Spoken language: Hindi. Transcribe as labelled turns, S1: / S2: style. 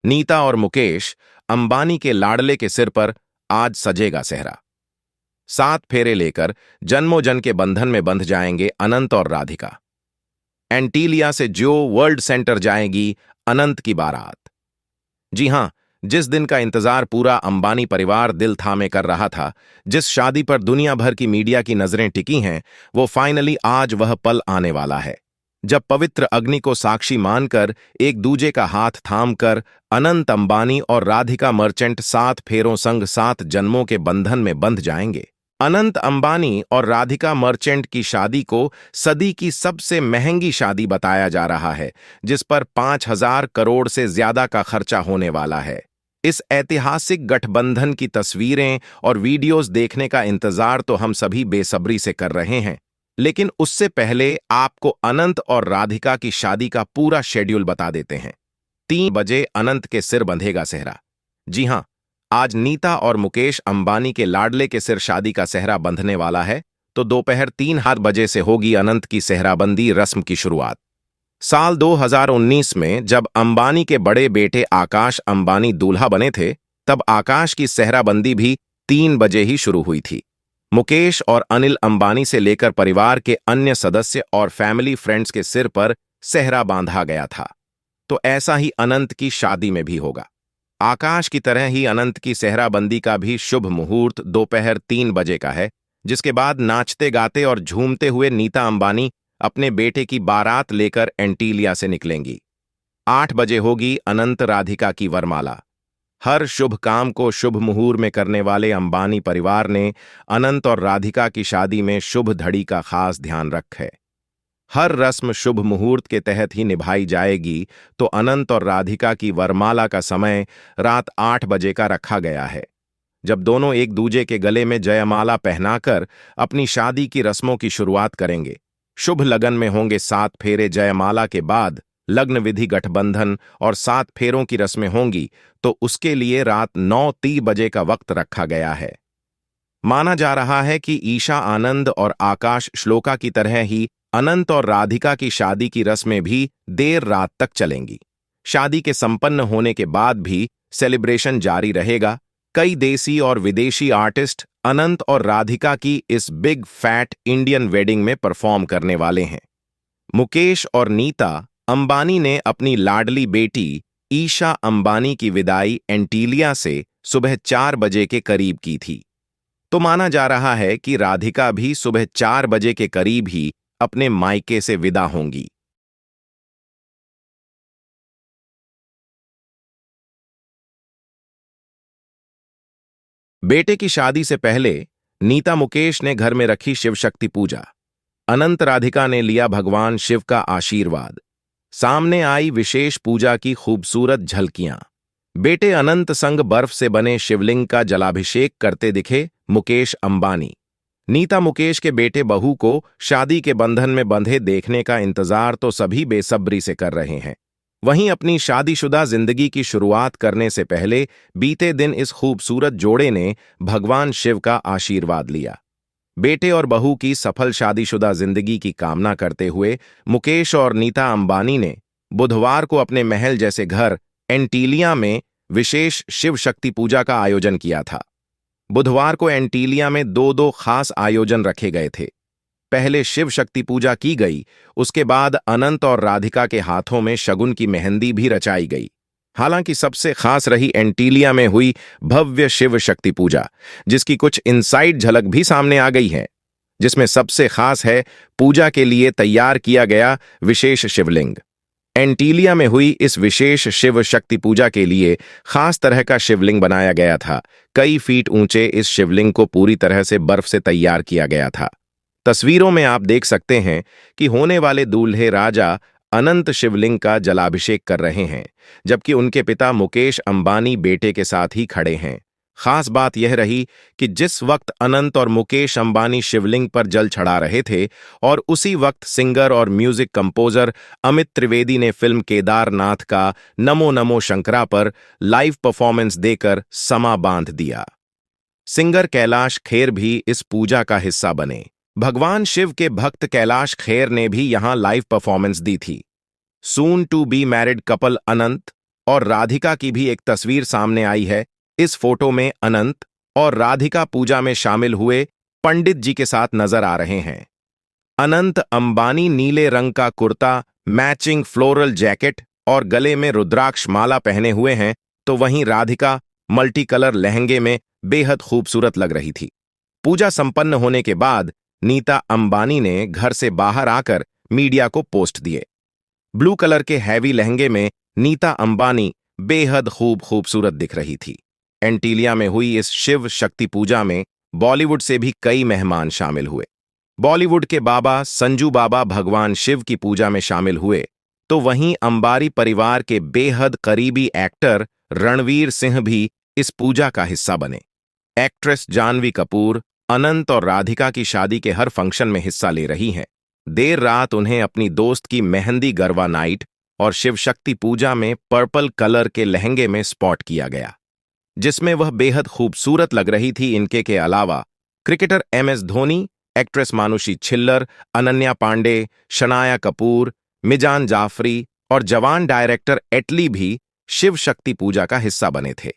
S1: नीता और मुकेश अंबानी के लाडले के सिर पर आज सजेगा सेहरा। 7 फेरे लेकर जन्मों जन के बंधन में बंध जाएंगे अनंत और राधिका। एंटीलिया से जियो वर्ल्ड सेंटर जाएगी अनंत की बारात। जी हां, जिस दिन का इंतजार पूरा अंबानी परिवार दिल थामे कर रहा था, जिस शादी पर दुनिया भर की मीडिया की नजरें टिकी हैं, वो फाइनली आज वह पल आने वाला है जब पवित्र अग्नि को साक्षी मानकर एक दूजे का हाथ थामकर अनंत अंबानी और राधिका मर्चेंट 7 फेरों संग 7 जन्मों के बंधन में बंध जाएंगे। अनंत अंबानी और राधिका मर्चेंट की शादी को सदी की सबसे महंगी शादी बताया जा रहा है, जिस पर 5,000 करोड़ से ज्यादा का खर्चा होने वाला है। इस ऐतिहासिक गठबंधन की तस्वीरें और वीडियोस देखने का इंतजार तो हम सभी बेसब्री से कर रहे हैं, लेकिन उससे पहले आपको अनंत और राधिका की शादी का पूरा शेड्यूल बता देते हैं। 3 बजे अनंत के सिर बंधेगा सेहरा। जी हां, आज नीता और मुकेश अंबानी के लाडले के सिर शादी का सेहरा बंधने वाला है, तो दोपहर 3 बजे से होगी अनंत की सेहराबंदी रस्म की शुरुआत। साल 2019 में जब अंबानी के बड़े बेटे आकाश अंबानी दूल्हा बने थे, तब आकाश की सेहराबंदी भी 3 बजे ही शुरू हुई थी। मुकेश और अनिल अंबानी से लेकर परिवार के अन्य सदस्य और फैमिली फ्रेंड्स के सिर पर सेहरा बांधा गया था। तो ऐसा ही अनंत की शादी में भी होगा। आकाश की तरह ही अनंत की सेहराबंदी का भी शुभ मुहूर्त दोपहर 3 बजे का है, जिसके बाद नाचते गाते और झूमते हुए नीता अंबानी अपने बेटे की बारात लेकर एंटीलिया से निकलेंगी। 8 बजे होगी अनंत राधिका की वरमाला। हर शुभ काम को शुभ मुहूर्त में करने वाले अंबानी परिवार ने अनंत और राधिका की शादी में शुभ घड़ी का खास ध्यान रखा है। हर रस्म शुभ मुहूर्त के तहत ही निभाई जाएगी, तो अनंत और राधिका की वरमाला का समय रात 8 बजे का रखा गया है, जब दोनों एक दूजे के गले में जयमाला पहनाकर अपनी शादी की रस्मों की शुरुआत करेंगे। शुभ लगन में होंगे 7 फेरे। जयमाला के बाद लग्न विधि गठबंधन और 7 फेरों की रस्में होंगी, तो उसके लिए रात 9:30 बजे का वक्त रखा गया है। माना जा रहा है कि ईशा आनंद और आकाश श्लोका की तरह ही अनंत और राधिका की शादी की रस्में भी देर रात तक चलेंगी। शादी के संपन्न होने के बाद भी सेलिब्रेशन जारी रहेगा। कई देसी और विदेशी आर्टिस्ट अनंत और राधिका की इस बिग फैट इंडियन वेडिंग में परफॉर्म करने वाले हैं। मुकेश और नीता अंबानी ने अपनी लाडली बेटी ईशा अंबानी की विदाई एंटीलिया से सुबह 4 बजे के करीब की थी, तो माना जा रहा है कि राधिका भी सुबह 4 बजे के करीब ही अपने मायके से विदा होंगी। बेटे की शादी से पहले नीता मुकेश ने घर में रखी शिव शक्ति पूजा। अनंत राधिका ने लिया भगवान शिव का आशीर्वाद। सामने आई विशेष पूजा की खूबसूरत झलकियां। बेटे अनंत संग बर्फ से बने शिवलिंग का जलाभिषेक करते दिखे मुकेश अंबानी। नीता मुकेश के बेटे बहू को शादी के बंधन में बंधे देखने का इंतजार तो सभी बेसब्री से कर रहे हैं। वहीं अपनी शादीशुदा जिंदगी की शुरुआत करने से पहले बीते दिन इस खूबसूरत जोड़े ने भगवान शिव का आशीर्वाद लिया। बेटे और बहू की सफल शादीशुदा जिंदगी की कामना करते हुए मुकेश और नीता अंबानी ने बुधवार को अपने महल जैसे घर एंटीलिया में विशेष शिव शक्ति पूजा का आयोजन किया था। बुधवार को एंटीलिया में दो खास आयोजन रखे गए थे। पहले शिव शक्ति पूजा की गई, उसके बाद अनंत और राधिका के हाथों में शगुन की मेहंदी भी रचाई गई। हालांकि सबसे खास रही एंटीलिया में हुई भव्य शिव शक्ति पूजा, जिसकी कुछ इनसाइड झलक भी सामने आ गई है, जिसमें सबसे खास है पूजा के लिए तैयार किया गया विशेष शिवलिंग। एंटीलिया में हुई इस विशेष शिव शक्ति पूजा के लिए खास तरह का शिवलिंग बनाया गया था। कई फीट ऊंचे इस शिवलिंग को पूरी तरह से बर्फ से तैयार किया गया था। तस्वीरों में आप देख सकते हैं कि होने वाले दूल्हे राजा अनंत शिवलिंग का जलाभिषेक कर रहे हैं, जबकि उनके पिता मुकेश अंबानी बेटे के साथ ही खड़े हैं। खास बात यह रही कि जिस वक्त अनंत और मुकेश अंबानी शिवलिंग पर जल चढ़ा रहे थे, और उसी वक्त सिंगर और म्यूजिक कंपोजर अमित त्रिवेदी ने फिल्म केदारनाथ का नमो नमो शंकरा पर लाइव परफॉर्मेंस देकर समा बांध दिया। सिंगर कैलाश खेर भी इस पूजा का हिस्सा बने। भगवान शिव के भक्त कैलाश खेर ने भी यहां लाइव परफॉर्मेंस दी थी। Soon to be married couple Anant और राधिका की भी एक तस्वीर सामने आई है। इस फोटो में अनंत और राधिका पूजा में शामिल हुए पंडित जी के साथ नजर आ रहे हैं। अनंत अंबानी नीले रंग का कुर्ता, मैचिंग फ्लोरल जैकेट और गले में रुद्राक्ष माला पहने हुए हैं, तो वहीं राधिका मल्टी कलर लहंगे में बेहद खूबसूरत लग रही थी। पूजा संपन्न होने के बाद नीता अंबानी ने घर से बाहर आकर मीडिया को पोस्ट दिए। ब्लू कलर के हैवी लहंगे में नीता अंबानी बेहद खूबसूरत दिख रही थी। एंटीलिया में हुई इस शिव शक्ति पूजा में बॉलीवुड से भी कई मेहमान शामिल हुए। बॉलीवुड के बाबा संजू बाबा भगवान शिव की पूजा में शामिल हुए, तो वहीं अंबारी परिवार के बेहद करीबी एक्टर रणवीर सिंह भी इस पूजा का हिस्सा बने। एक्ट्रेस जानवी कपूर अनंत और राधिका की शादी के हर फंक्शन में हिस्सा ले रही हैं। देर रात उन्हें अपनी दोस्त की मेहंदी गरबा नाइट और शिव शक्ति पूजा में पर्पल कलर के लहंगे में स्पॉट किया गया, जिसमें वह बेहद खूबसूरत लग रही थी। इनके के अलावा cricketer MS Dhoni, actress Manushi Chhillar, Ananya Pandey, Shanaya Kapoor, मिजान जाफरी और जवान डायरेक्टर एटली भी शिव शक्ति पूजा का हिस्सा बने थे।